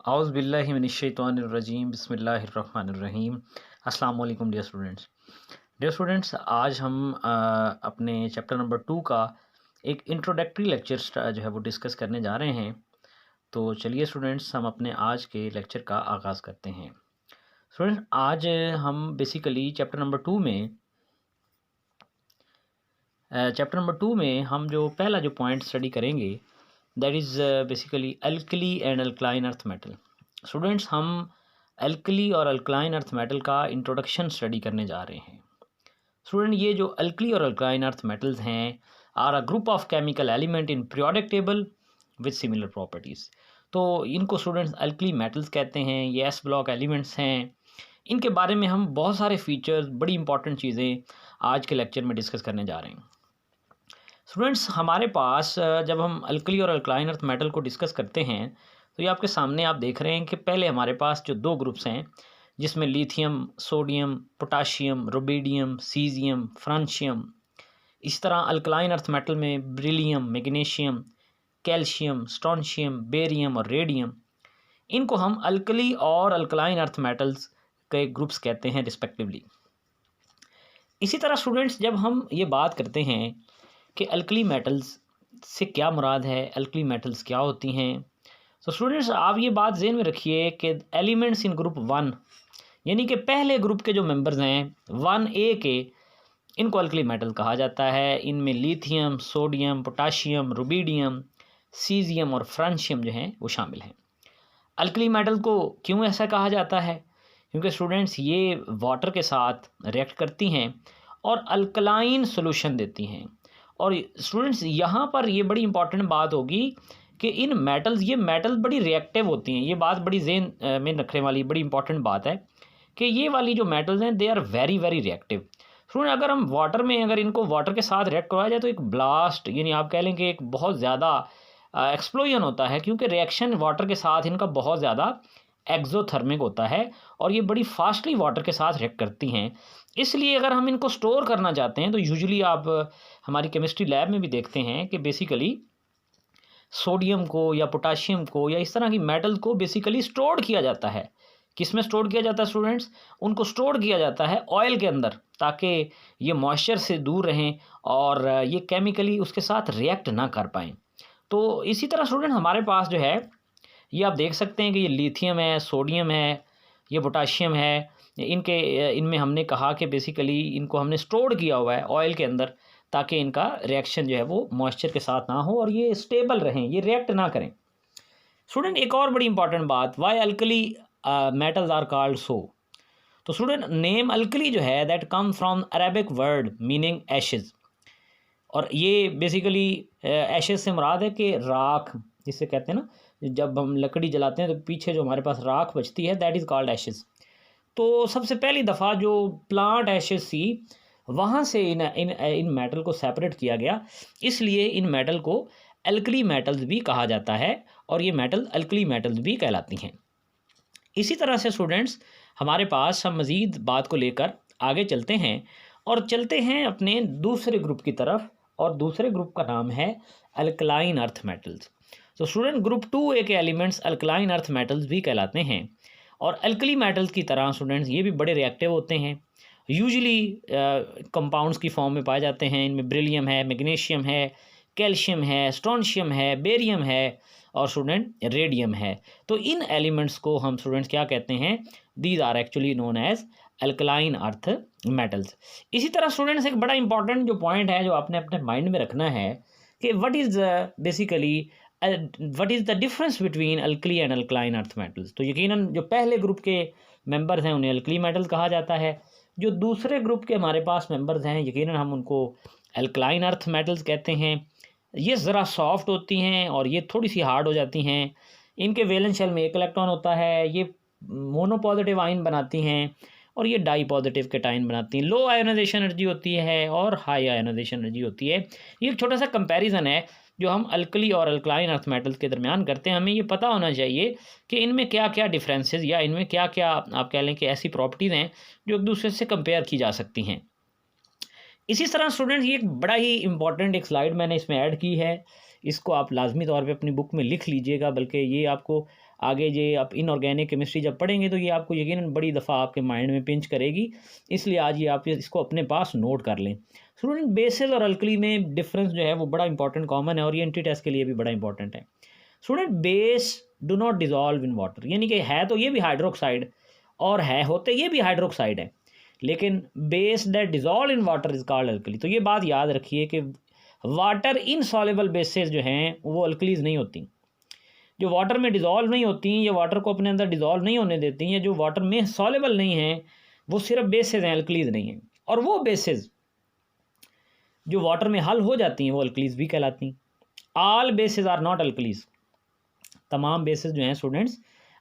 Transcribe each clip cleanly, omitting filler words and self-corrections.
आउज़ बिल्लाहि मिनश्शैतानिर्रजीम बिस्मिल्लाहिर्रहमानिर्रहीम। अस्सलाम वालेकुम डियर स्टूडेंट्स। आज हम अपने चैप्टर नंबर 2 का एक इंट्रोडक्टरी लेक्चर जो है वो डिस्कस करने जा रहे हैं। तो चलिए स्टूडेंट्स, हम अपने आज के लेक्चर का आगाज़ करते हैं। स्टूडेंट्स, आज हम बेसिकली चैप्टर नंबर 2 में हम जो पहला जो पॉइंट स्टडी करेंगे, that is basically alkali and alkaline earth metal. Students, हम अल्कली और अल्कलाइन अर्थ मेटल का इंट्रोडक्शन स्टडी करने जा रहे हैं। स्टूडेंट, ये जो अल्कली और अल्कलाइन अर्थ मेटल्स हैं are a group of chemical element in periodic table with similar properties. तो इनको स्टूडेंट्स अल्कली मेटल्स कहते हैं, ये एस ब्लॉक एलिमेंट्स हैं। इनके बारे में हम बहुत सारे फीचर्स, बड़ी इंपॉर्टेंट चीज़ें आज के लेक्चर में डिस्कस करने जा रहे हैं। स्टूडेंट्स, हमारे पास जब हम अल्कली और अल्कलाइन अर्थ मेटल को डिस्कस करते हैं तो ये आपके सामने आप देख रहे हैं कि पहले हमारे पास जो दो ग्रुप्स हैं, जिसमें lithium, sodium, potassium, rubidium, caesium, francium. इस तरह अल्कलाइन अर्थ मेटल में beryllium, magnesium, calcium, strontium, barium और रेडियम। इनको हम अल्कली और अल्कलाइन अर्थ मेटल्स के ग्रुप्स कहते हैं रिस्पेक्टिवली। इसी तरह स्टूडेंट्स, जब हम ये बात करते हैं कि अल्कली मेटल्स से क्या मुराद है, अल्कली मेटल्स क्या होती हैं, तो स्टूडेंट्स आप ये बात ज़हन में रखिए कि एलिमेंट्स इन ग्रुप 1, यानी कि पहले ग्रुप के जो मेंबर्स हैं 1A के, इनको अल्कली मेटल कहा जाता है। इनमें lithium, sodium, potassium, rubidium, caesium और फ्रांशियम जो हैं वो शामिल हैं। अल्कली मेटल को क्यों ऐसा कहा जाता है? क्योंकि स्टूडेंट्स ये वाटर के साथ रिएक्ट करती हैं और अल्कलाइन सॉल्यूशन देती हैं। और स्टूडेंट्स यहाँ पर ये बड़ी इंपॉर्टेंट बात होगी कि इन मेटल्स, ये मेटल बड़ी रिएक्टिव होती हैं। ये बात बड़ी ज़हन में रखने वाली बड़ी इंपॉर्टेंट बात है कि ये वाली जो मेटल्स हैं they are very very reactive. Student, अगर हम वाटर में, अगर इनको वाटर के साथ रिएक्ट करवाया जाए तो एक ब्लास्ट, यानी आप कह लें कि एक बहुत ज़्यादा एक्सप्लोजन होता है, क्योंकि रिएक्शन वाटर के साथ इनका बहुत ज़्यादा एक्जोथर्मिक होता है और ये बड़ी फास्टली वाटर के साथ रिएक्ट करती हैं। इसलिए अगर हम इनको स्टोर करना चाहते हैं तो यूजुअली आप हमारी केमिस्ट्री लैब में भी देखते हैं कि बेसिकली सोडियम को या पोटाशियम को या इस तरह की मेटल को बेसिकली स्टोर किया जाता है। किस में स्टोर किया जाता है स्टूडेंट्स? उनको स्टोर किया जाता है ऑयल के अंदर, ताकि ये मॉइस्चर से दूर रहें और ये केमिकली उसके साथ रिएक्ट ना कर पाएँ। तो इसी तरह स्टूडेंट हमारे पास जो है, ये आप देख सकते हैं कि ये लिथियम है, सोडियम है, ये पोटाशियम है। इनमें हमने कहा कि बेसिकली इनको हमने स्टोर किया हुआ है ऑयल के अंदर, ताकि इनका रिएक्शन जो है वो मॉइस्चर के साथ ना हो और ये स्टेबल रहें, ये रिएक्ट ना करें। स्टूडेंट, एक और बड़ी इंपॉर्टेंट बात, why alkali metals are called so. तो स्टूडेंट, नेम अल्कली जो है that come from Arabic word meaning ashes. और ये बेसिकली एशेज़ से मुराद है कि राख, जिसे कहते हैं ना, जब हम लकड़ी जलाते हैं तो पीछे जो हमारे पास राख बचती है, दैट इज़ कॉल्ड एशेज़। तो सबसे पहली दफ़ा जो प्लांट एशेज़ थी, वहाँ से इन मेटल को सेपरेट किया गया, इसलिए इन मेटल को अल्कली मेटल्स भी कहा जाता है और ये मेटल अल्कली मेटल्स भी कहलाती हैं। इसी तरह से स्टूडेंट्स, हमारे पास हम मज़ीद बात को लेकर आगे चलते हैं और चलते हैं अपने दूसरे ग्रुप की तरफ, और दूसरे ग्रुप का नाम है अल्कलाइन अर्थ मेटल्स। तो स्टूडेंट, ग्रुप 2A के एलिमेंट्स अल्कलाइन अर्थ मेटल्स भी कहलाते हैं और अल्कली मेटल्स की तरह स्टूडेंट्स ये भी बड़े रिएक्टिव होते हैं। यूजुअली कंपाउंड्स की फॉर्म में पाए जाते हैं। इनमें ब्रिलियम है, मैग्नीशियम है, कैल्शियम है, स्ट्रोंशियम है, बेरियम है और स्टूडेंट रेडियम है। तो इन एलिमेंट्स को हम स्टूडेंट्स क्या कहते हैं? These are actually known as alkaline earth metals. इसी तरह स्टूडेंट्स, एक बड़ा इंपॉर्टेंट जो पॉइंट है जो आपने अपने माइंड में रखना है कि what is basically what is the difference between alkali and alkaline earth metals. तो यकीनन जो पहले ग्रुप के मेंबर्स हैं उन्हें अल्कली मेटल्स कहा जाता है। जो दूसरे ग्रुप के हमारे पास मेंबर्स हैं, यकीनन हम उनको अल्कलाइन अर्थ मेटल्स कहते हैं। ये ज़रा सॉफ्ट होती हैं और ये थोड़ी सी हार्ड हो जाती हैं। इनके वैलेंस शेल में एक इलेक्ट्रॉन होता है। ये मोनो पॉजिटिव आयन बनाती हैं और ये डाई पॉजिटिव कैटायन बनाती हैं। लो आयोनाइजेशन एनर्जी होती है और हाई आयोनाइजेशन एनर्जी होती है। ये एक छोटा सा कंपैरिजन है जो हम अल्कली और अल्कलाइन अर्थ मेटल्स के दरमियान करते हैं। हमें ये पता होना चाहिए कि इनमें क्या क्या डिफरेंसेस या इनमें क्या क्या आप कह लें कि ऐसी प्रॉपर्टीज़ हैं जो एक दूसरे से कंपेयर की जा सकती हैं। इसी तरह स्टूडेंट्स, ये एक बड़ा ही इंपॉर्टेंट एक स्लाइड मैंने इसमें ऐड की है। इसको आप लाजमी तौर पे अपनी बुक में लिख लीजिएगा, बल्कि ये आपको आगे ये आप इनऑर्गेनिक केमिस्ट्री जब पढ़ेंगे तो ये आपको यकीनन बड़ी दफ़ा आपके माइंड में पिंच करेगी, इसलिए आज ये आप इसको अपने पास नोट कर लें। स्टूडेंट, बेसिस और अल्कली में डिफरेंस जो है वो बड़ा इंपॉर्टेंट कॉमन है और ये एंट्री टेस्ट के लिए भी बड़ा इंपॉर्टेंट है। Student, base do not dissolve in water, यानी कि है तो ये भी हाइड्रोक्साइड और है होते ये भी हाइड्रोक्साइड है, लेकिन base that dissolve in water is called alkali. तो ये बात याद रखिए कि वाटर इनसॉल्युबल बेसेस जो हैं वो अल्कलीज नहीं होती, जो वाटर में डिजॉल्व नहीं होती या वाटर को अपने अंदर डिजॉल्व नहीं होने देती, या जो वाटर में सॉल्युबल नहीं है, वो सिर्फ बेसेस हैं, अल्कलीज नहीं हैं। और वो बेसेस जो वाटर में हल हो जाती हैं वो अल्कलीज भी कहलाती। All bases are not alkalis, तमाम बेसेस जो हैं स्टूडेंट्स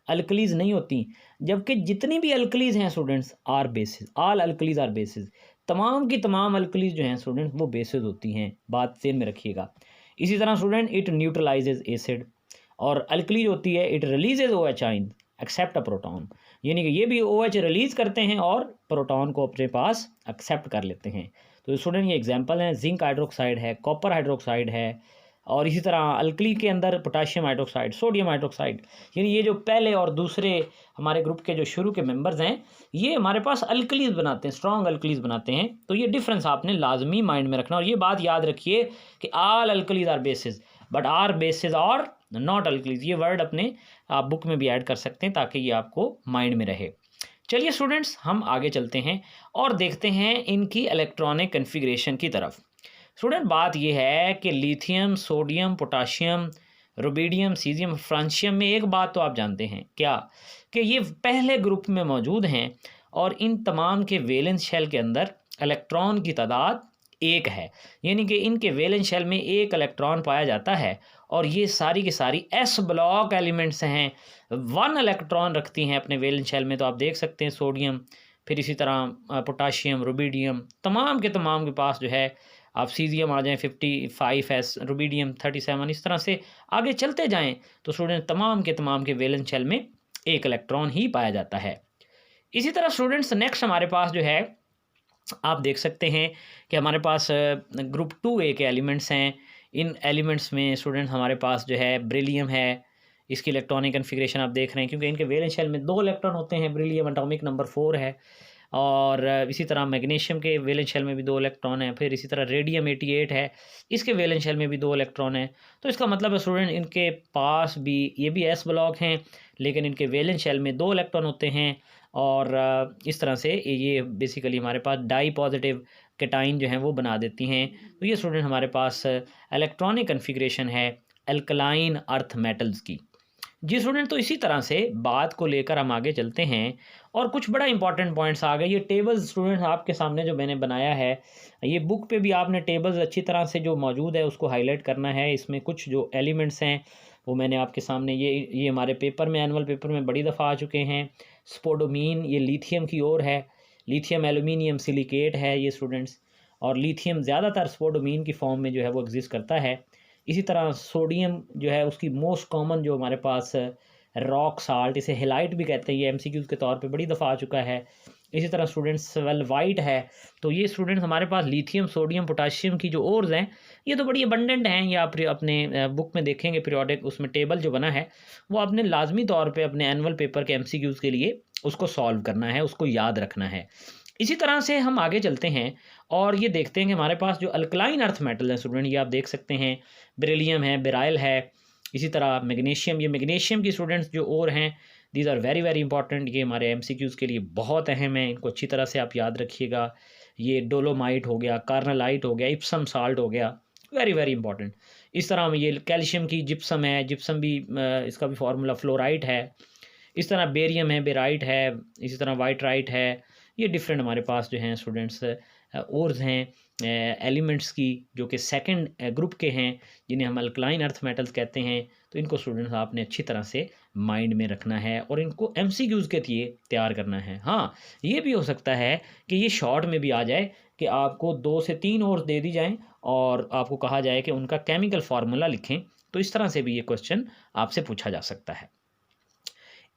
अल्कलीज नहीं होती, जबकि जितनी भी अल्कलीज हैं students are bases, all alkalis are bases, तमाम की तमाम अल्कलीज जो हैं स्टूडेंट्स वो बेसिस होती हैं, बात ध्यान में रखिएगा। इसी तरह स्टूडेंट, इट न्यूट्रलाइजेज एसिड, और अल्कली होती है इट रिलीजेज OH आइन एक्सेप्ट अ प्रोटॉन, यानी कि ये भी OH रिलीज करते हैं और प्रोटॉन को अपने पास एक्सेप्ट कर लेते हैं। तो स्टूडेंट ये एग्जांपल हैं, जिंक हाइड्रोक्साइड है, कॉपर हाइड्रोक्साइड है, और इसी तरह अल्कली के अंदर पोटाशियम हाइड्रोक्साइड, सोडियम हाइड्रोक्साइड, यानी ये जो पहले और दूसरे हमारे ग्रुप के जो शुरू के मेंबर्स हैं ये हमारे पास अल्कलीज बनाते हैं, स्ट्रॉन्ग अल्कलीज बनाते हैं। तो ये डिफरेंस आपने लाजमी माइंड में रखना, और ये बात याद रखिए कि all alkalis are bases but are bases और नॉट अल्कलीज। ये वर्ड अपने आप बुक में भी ऐड कर सकते हैं ताकि ये आपको माइंड में रहे। चलिए स्टूडेंट्स, हम आगे चलते हैं और देखते हैं इनकी इलेक्ट्रॉनिक कन्फिग्रेशन की तरफ। स्टूडेंट, बात ये है कि lithium, sodium, potassium, rubidium, caesium, francium में एक बात तो आप जानते हैं क्या, कि ये पहले ग्रुप में मौजूद हैं और इन तमाम के वैलेंस शेल के अंदर इलेक्ट्रॉन की तादाद एक है, यानी कि इनके वैलेंस शेल में एक इलेक्ट्रॉन पाया जाता है, और ये सारी की सारी S ब्लॉक एलिमेंट्स हैं, 1 इलेक्ट्रॉन रखती हैं अपने वैलेंस शेल में। तो आप देख सकते हैं सोडियम, फिर इसी तरह पोटाशियम, रुबिडियम, तमाम के तमाम के पास जो है, आप सीजियम आ जाएँ 55S, रुबिडियम 37, इस तरह से आगे चलते जाएँ तो स्टूडेंट तमाम के वैलेंस शेल में एक इलेक्ट्रॉन ही पाया जाता है। इसी तरह स्टूडेंट्स नेक्स्ट हमारे पास जो है, आप देख सकते हैं कि हमारे पास ग्रुप 2A के एलिमेंट्स हैं। इन एलिमेंट्स में स्टूडेंट हमारे पास जो है बेरिलियम है, इसकी इलेक्ट्रॉनिक कन्फिग्रेशन आप देख रहे हैं, क्योंकि इनके वैलेंस शेल में 2 इलेक्ट्रॉन होते हैं, बेरिलियम एटॉमिक नंबर 4 है, और इसी तरह मैग्नीशियम के वैलेंस शेल में भी 2 इलेक्ट्रॉन है, फिर इसी तरह रेडियम 88 है, इसके वैलेंस शेल में भी 2 इलेक्ट्रॉन है। तो इसका मतलब है स्टूडेंट इनके पास भी ये भी S ब्लॉक हैं, लेकिन इनके वैलेंस शेल में 2 इलेक्ट्रॉन होते हैं, और इस तरह से ये बेसिकली हमारे पास डाई पॉजिटिव कैटाइन जो हैं वो बना देती हैं। तो ये स्टूडेंट हमारे पास इलेक्ट्रॉनिक कन्फिग्रेशन है अल्कलाइन अर्थ मेटल्स की। जी स्टूडेंट, तो इसी तरह से बात को लेकर हम आगे चलते हैं और कुछ बड़ा इंपॉर्टेंट पॉइंट्स आ गए। ये टेबल्स स्टूडेंट आपके सामने जो मैंने बनाया है, ये बुक पे भी आपने टेबल्स अच्छी तरह से जो मौजूद है उसको हाईलाइट करना है। इसमें कुछ जो एलिमेंट्स हैं वो मैंने आपके सामने ये हमारे पेपर में, एनुअल पेपर में बड़ी दफ़ा आ चुके हैं। स्पोडोमीन ये लिथियम की ओर है, लिथियम एल्यूमिनियम सिलिकेट है ये स्टूडेंट्स, और लिथियम ज़्यादातर स्पोडोमीन की फॉर्म में जो है वो एग्जिस्ट करता है। इसी तरह सोडियम जो है उसकी मोस्ट कॉमन जो हमारे पास रॉक साल्ट, इसे हेलाइट भी कहते हैं, ये MCQs के तौर पे बड़ी दफ़ा आ चुका है। इसी तरह स्टूडेंट्स वेलवाइट है। तो ये स्टूडेंट्स हमारे पास लिथियम, सोडियम, पोटाशियम की जो ओर्स हैं ये तो बड़ी अबंडेंट हैं। ये आप अपने बुक में देखेंगे पीरियोडिक, उसमें टेबल जो बना है वो आपने लाजमी तौर पे अपने एनुअल पेपर के MCQs के लिए उसको सॉल्व करना है, उसको याद रखना है। इसी तरह से हम आगे चलते हैं और ये देखते हैं कि हमारे पास जो अल्कलाइन अर्थ मेटल है स्टूडेंट, ये आप देख सकते हैं बेरिलियम है, बेराइल है, इसी तरह मैग्नीशियम, ये मैग्नीशियम की स्टूडेंट्स जो और हैं these are very very important, ये हमारे MCQs के लिए बहुत अहम है, इनको अच्छी तरह से आप याद रखिएगा। ये डोलोमाइट हो गया, कार्नालाइट हो गया, इप्सम साल्ट हो गया, वेरी वेरी इंपॉर्टेंट। इस तरह ये कैल्शियम की जिप्सम है, जिप्सम भी इसका भी फार्मूला फ्लोराइट है। इस तरह बेरियम है, बेराइट है, इसी तरह वाइटराइट है। ये डिफरेंट हमारे पास जो हैं स्टूडेंट्स ओर्स हैं एलिमेंट्स की, जो कि सेकंड ग्रुप के हैं, जिन्हें हम अल्कलाइन अर्थ मेटल्स कहते हैं। तो इनको स्टूडेंट्स आपने अच्छी तरह से माइंड में रखना है और इनको MCQs के लिए तैयार करना है। हाँ, ये भी हो सकता है कि ये शॉर्ट में भी आ जाए कि आपको 2 से 3 ओर्स दे दी जाएँ और आपको कहा जाए कि उनका केमिकल फार्मूला लिखें। तो इस तरह से भी ये क्वेश्चन आपसे पूछा जा सकता है।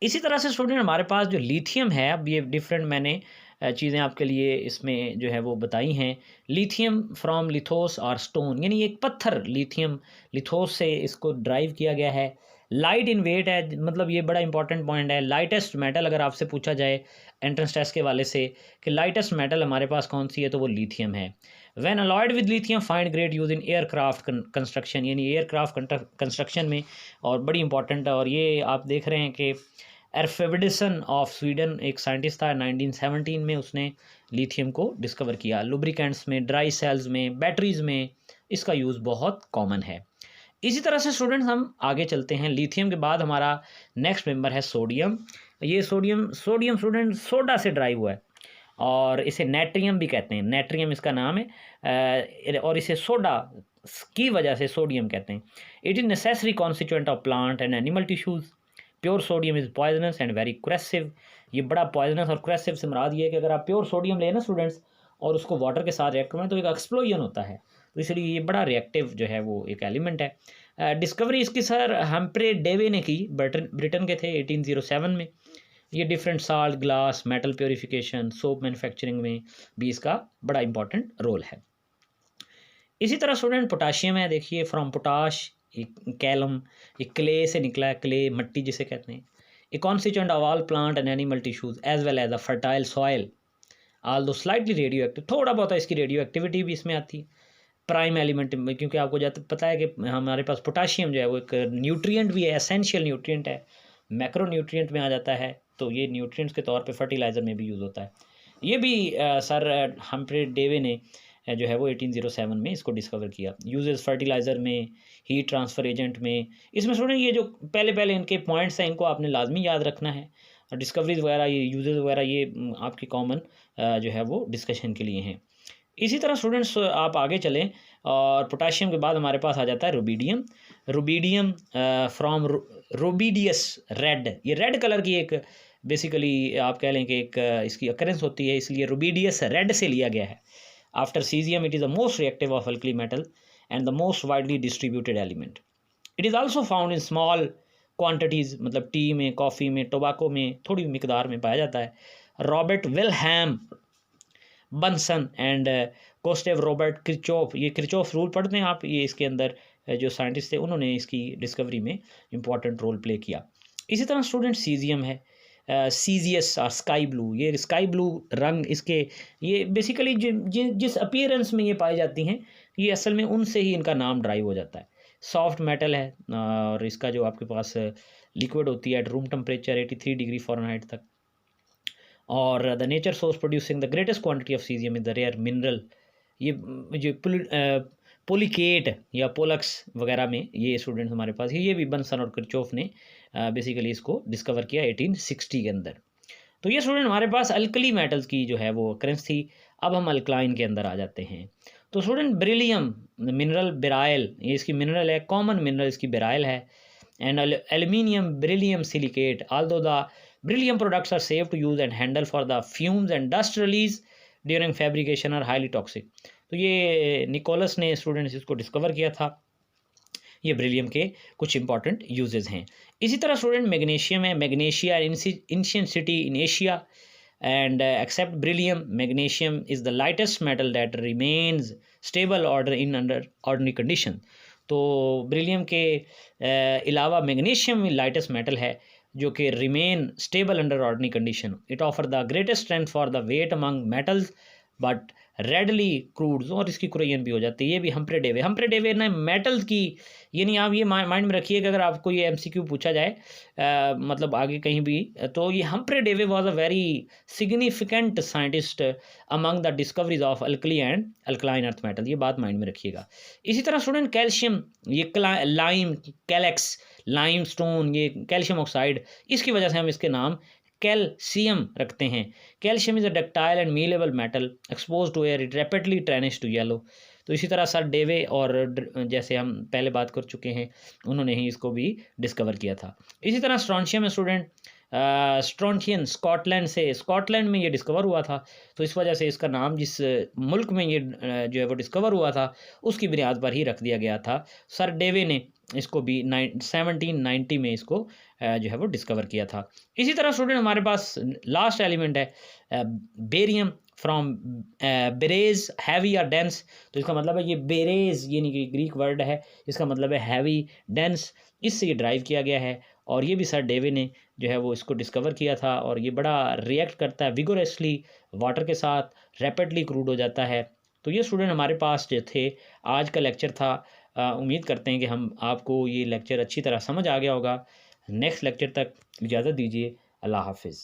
इसी तरह से स्टूडेंट हमारे पास जो लिथियम है, अब ये डिफरेंट मैंने चीज़ें आपके लिए इसमें जो है वो बताई हैं। लिथियम फ्रॉम लिथोस और स्टोन, यानी एक पत्थर लिथियम लिथोस से इसको ड्राइव किया गया है। लाइट इन वेट है, मतलब ये बड़ा इंपॉर्टेंट पॉइंट है। लाइटेस्ट मेटल अगर आपसे पूछा जाए एंट्रेंस टेस्ट के वाले से कि लाइटेस्ट मेटल हमारे पास कौन सी है, तो वो लिथियम है। When alloyed with lithium find great use in aircraft construction, यानी एयरक्राफ्ट कंस्ट्रक्शन में, और बड़ी इंपॉर्टेंट है। और ये आप देख रहे हैं कि एर्फेविडिसन ऑफ स्वीडन एक साइंटिस्ट था, 1917 में उसने लिथियम को डिस्कवर किया। लुब्रिकेंट्स में, ड्राई सेल्स में, बैटरीज में इसका यूज़ बहुत कॉमन है। इसी तरह से स्टूडेंट्स हम आगे चलते हैं। लिथियम के बाद हमारा नेक्स्ट मेंबर है सोडियम। ये सोडियम स्टूडेंट सोडा से ड्राइव हुआ है, और इसे नेट्रियम भी कहते हैं, नेट्रियम इसका नाम है, और इसे सोडा की वजह से सोडियम कहते हैं। It is necessary constituent of plant and animal tissues. Pure sodium is poisonous and very corrosive. ये बड़ा पॉइजनस और क्रेसिव से मुराद ये है कि अगर आप प्योर सोडियम लें ना स्टूडेंट्स, और उसको वाटर के साथ रिएक्ट करें तो एक एक्सप्लोजन होता है, तो इसलिए ये बड़ा रिएक्टिव जो है वो एक एलिमेंट है। डिस्कवरी इसकी सर हम्फ्रे डेवे ने की, ब्रिटेन के थे, 1807 में। ये different salt, glass, metal purification, soap manufacturing में भी इसका बड़ा इंपॉर्टेंट रोल है। इसी तरह स्टूडेंट पोटाशियम है, देखिए फ्रॉम पोटाश, कैलम, ये क्ले से निकला है, क्ले मट्टी जिसे कहते हैं। A constituent of all plant and animal tissues as well as a fertile soil, although slightly radio active, थोड़ा बहुत इसकी रेडियो एक्टिविटी भी इसमें आती है। प्राइम एलिमेंट में, क्योंकि आपको पता है कि हमारे पास पोटाशियम जो है वो एक न्यूट्रिएंट भी है, एसेंशियल न्यूट्रिएंट है, मैक्रो न्यूट्रिएंट में आ जाता है, तो ये न्यूट्रिएंट्स के तौर पे फर्टिलाइज़र में भी यूज़ होता है। ये भी सर हम्फ्रे डेवे ने जो है वो 1807 में इसको डिस्कवर किया। यूजेस फर्टिलाइज़र में, हीट ट्रांसफ़र एजेंट में। इसमें स्टूडेंट ये जो पहले पहले इनके पॉइंट्स हैं इनको आपने लाजमी याद रखना है। डिस्कवरीज वगैरह, ये यूजेस वगैरह, ये आपकी कॉमन जो है वो डिस्कशन के लिए हैं। इसी तरह स्टूडेंट्स आप आगे चलें, और पोटाशियम के बाद हमारे पास आ जाता है रुबीडियम। रुबीडियम फ्रॉम रुबीडियस रेड, ये रेड कलर की एक बेसिकली आप कह लें कि एक इसकी अकरेंस होती है, इसलिए रुबीडियस रेड से लिया गया है। After caesium it is the most reactive of alkali metal and the most widely distributed element. It is also found in small quantities, मतलब टी में, कॉफ़ी में, टोबाको में थोड़ी मिकदार में पाया जाता है। Robert Wilhelm Bunsen and Gustav Robert Kirchhoff, ये क्रिचॉफ रूल पढ़ते हैं आप, ये इसके अंदर जो साइंटिस्ट थे उन्होंने इसकी डिस्कवरी में इंपॉर्टेंट रोल प्ले किया। इसी तरह स्टूडेंट सीजियम है, सीजियस और स्काई ब्लू, ये स्काई ब्लू रंग इसके, ये बेसिकली जिस अपीयरेंस में ये पाई जाती हैं, ये असल में उनसे ही इनका नाम ड्राइव हो जाता है। सॉफ्ट मेटल है, और इसका जो आपके पास लिक्विड होती है at room temperature 83 degree Fahrenheit तक। और the nature source producing the greatest quantity of caesium is the rare mineral. ये जो पोलिकेट या पोलक्स वगैरह में ये स्टूडेंट्स हमारे पास ये भी बंसन और क्रिचॉफ ने बेसिकली इसको डिस्कवर किया 1860 के अंदर। तो ये स्टूडेंट हमारे पास अल्कली मेटल्स की जो है वो करेंस थी। अब हम अल्कलाइन के अंदर आ जाते हैं। तो स्टूडेंट बेरिलियम मिनरल बेराइल, ये इसकी मिनरल है, कॉमन मिनरल इसकी बेराइल है। And aluminium beryllium silicate, although the beryllium products are safe to use and handle for the fumes and dust release during fabrication are highly toxic। तो ये Nicholas ने students इसको discover किया था। ये बेरिलियम के कुछ इंपॉर्टेंट यूजेस हैं। इसी तरह स्टूडेंट मैग्नीशियम है, magnesia ancient city in Asia and except beryllium, magnesium is the lightest metal that remains stable order in under ordinary condition. तो बेरिलियम के अलावा मैग्नीशियम लाइटेस्ट मेटल है जो कि remain stable under ordinary condition. It offer the greatest strength for the weight among metals but readily corrodes, और इसकी Curran भी हो जाती है। ये भी हम्फ्रे डेवे ने मेटल्स की, यानी आप ये माइंड में रखिए कि अगर आपको ये एमसीक्यू पूछा जाए मतलब आगे कहीं भी, तो ये Humphry Davy was a very significant scientist among the discoveries of alkali and alkaline earth metal, ये बात माइंड में रखिएगा। इसी तरह स्टूडेंट कैल्शियम, ये लाइम, कैलेक्स, लाइम स्टोन, ये कैल्शियम ऑक्साइड, इसकी वजह से हम इसके नाम कैल्शियम रखते हैं। Calcium is a ductile and malleable metal expose to air, it rapidly transitions to yellow. तो इसी तरह सर डेवे और जैसे हम पहले बात कर चुके हैं उन्होंने ही इसको भी डिस्कवर किया था। इसी तरह स्ट्रॉन्शियम स्टूडेंट, स्ट्रॉन्थियन स्कॉटलैंड में ये डिस्कवर हुआ था, तो इस वजह से इसका नाम जिस मुल्क में ये जो है वो डिस्कवर हुआ था उसकी बुनियाद पर ही रख दिया गया था। सर डेवे ने इसको भी 1790 में इसको जो है वो डिस्कवर किया था। इसी तरह स्टूडेंट हमारे पास लास्ट एलिमेंट है बेरियम फ्रॉम बेरेज हैवी या डेंस, तो इसका मतलब है ये बेरेज ये नहीं कि ग्रीक वर्ड है, इसका मतलब है हैवी डेंस, इससे ये ड्राइव किया गया है। और ये भी सर डेवे ने जो है वो इसको डिस्कवर किया था, और ये बड़ा रिएक्ट करता है विगोरसली वाटर के साथ, रैपिडली क्रूड हो जाता है। तो ये स्टूडेंट हमारे पास जो थे, आज का लेक्चर था। उम्मीद करते हैं कि हम आपको ये लेक्चर अच्छी तरह समझ आ गया होगा। नेक्स्ट लेक्चर तक इजाज़त दीजिए। अल्लाह हाफिज़।